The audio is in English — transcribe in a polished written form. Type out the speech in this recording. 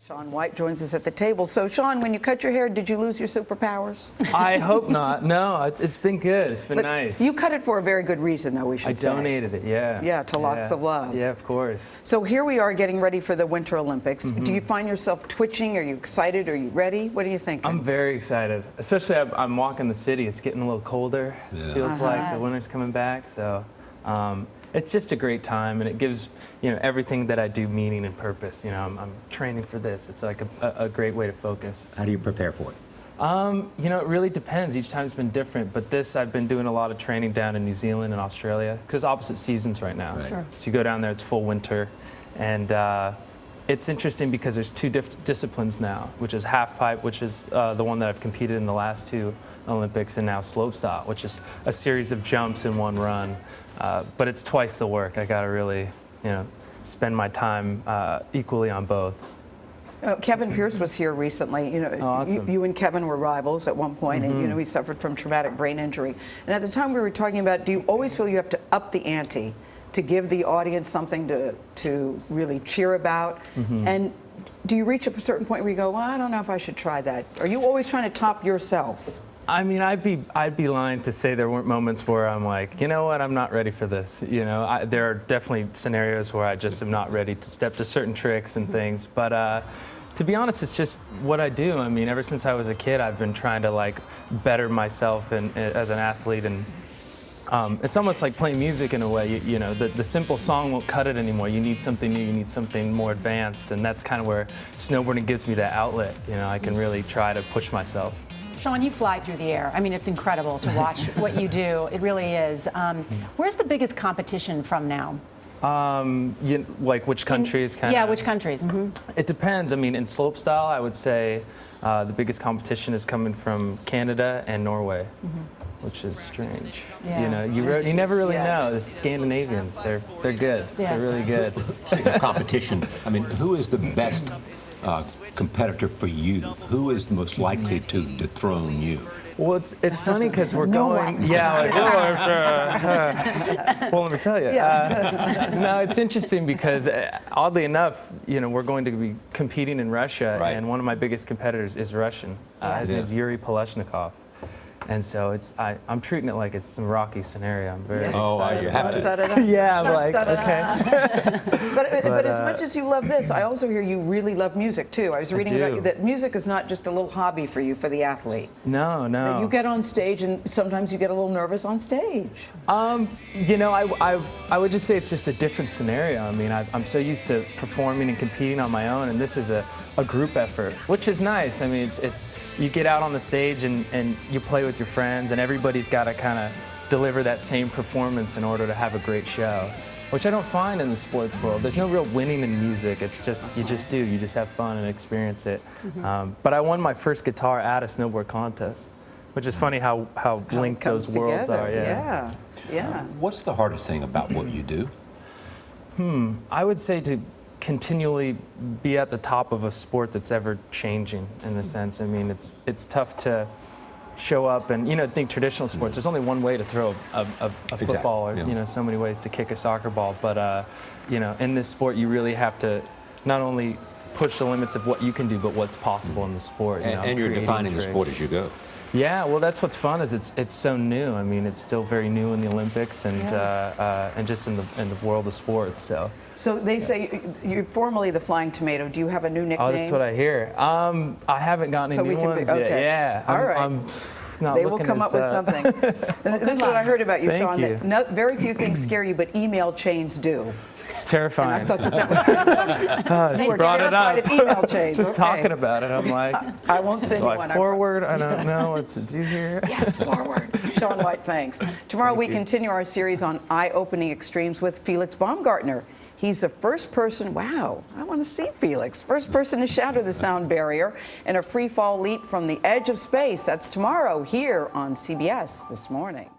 Shaun White joins us at the table. So, Shaun, when you cut your hair, did you lose your superpowers? I hope not. No, it's been good. It's been nice. You cut it for a very good reason, though, we should say. I donated it, yeah. Yeah, to Locks of Love. Yeah, of course. So here we are getting ready for the Winter Olympics. Do you find yourself twitching? Are you excited? Are you ready? What do you think? I'm very excited. Especially I'm walking the city. It's getting a little colder. It feels like the winter's coming back. So it's just a great time, and it gives everything that I do meaning and purpose. I'm training for this. It's like a great way to focus. How do you prepare for it? It really depends. Each time's been different, but I've been doing a lot of training down in New Zealand and Australia because opposite seasons right now. Right. Sure. So you go down there, it's full winter, and it's interesting because there's two disciplines now, which is half pipe, which is the one that I've competed in the last two Olympics, and now slopestyle, which is a series of jumps in one run. But it's twice the work. I got to really, spend my time equally on both. Kevin Pierce was here recently. Awesome. You and Kevin were rivals at one point, and he suffered from traumatic brain injury. And at the time we were talking about, do you always feel you have to up the ante to give the audience something to really cheer about? And do you reach a certain point where you go, well, I don't know if I should try that? Are you always trying to top yourself? I mean, I'd be lying to say there weren't moments where I'm like, you know what, I'm not ready for this. There are definitely scenarios where I just am not ready to step to certain tricks and things. But to be honest, it's just what I do. I mean, ever since I was a kid, I've been trying to better myself as an athlete, and it's almost like playing music in a way. The simple song won't cut it anymore. You need something new. You need something more advanced, and that's kind of where snowboarding gives me that outlet. I can really try to push myself. Shaun, you fly through the air. I mean, it's incredible to watch what you do. It really is. Where's the biggest competition from now? Like which countries? Yeah, which countries? It depends. I mean, in slopestyle, I would say the biggest competition is coming from Canada and Norway, which is strange. Yeah. You never really know. The Scandinavians, they're good. Yeah. They're really good. Speaking of competition, I mean, who is the best competitor for you? Who is most likely to dethrone you? Well, it's funny because we're No going. one. Yeah. Well, let me tell you. No, it's interesting because oddly enough, we're going to be competing in Russia, and one of my biggest competitors is Russian. His name's Yuri Poleshnikov. And so I'm treating it like it's some rocky scenario. I'm very excited. You have to. Yeah, I'm like, okay. But as much as you love this, I also hear you really love music too. I was reading about you that music is not just a little hobby for you, for the athlete. No. That you get on stage and sometimes you get a little nervous on stage. I would just say it's just a different scenario. I mean, I'm so used to performing and competing on my own, and this is a group effort, which is nice. I mean, it's you get out on the stage and you play with your friends, and everybody's got to kind of deliver that same performance in order to have a great show, which I don't find in the sports world. There's no real winning in music. It's just you just have fun and experience it. But I won my first guitar at a snowboard contest, which is funny how linked those worlds are. Yeah. What's the hardest thing about what you do? I would say to continually be at the top of a sport that's ever changing, in a sense. I mean, it's tough to show up and think traditional sports. There's only one way to throw a football, or so many ways to kick a soccer ball. But in this sport, you really have to not only push the limits of what you can do, but what's possible in the sport. And you're defining the sport as you go. Yeah, well, that's what's fun is it's so new. I mean, it's still very new in the Olympics and just in the world of sports. So they say you're formerly the Flying Tomato. Do you have a new nickname? Oh, that's what I hear. I haven't gotten any new ones yet. Yeah. All right. I'm not they will come up with something. This is what I heard about you, Shaun. Thank you. That very few things scare you, but email chains do. It's terrifying. And I thought that was. You brought it up. Of email chains. Just talking about it, I'm like, I won't send you one. Forward? I don't know what to do here. Yes, forward. Shaun White, thanks. Tomorrow we continue our series on eye-opening extremes with Felix Baumgartner. He's the first person, wow, I want to see Felix, first person to shatter the sound barrier in a free fall leap from the edge of space. That's tomorrow here on CBS This Morning.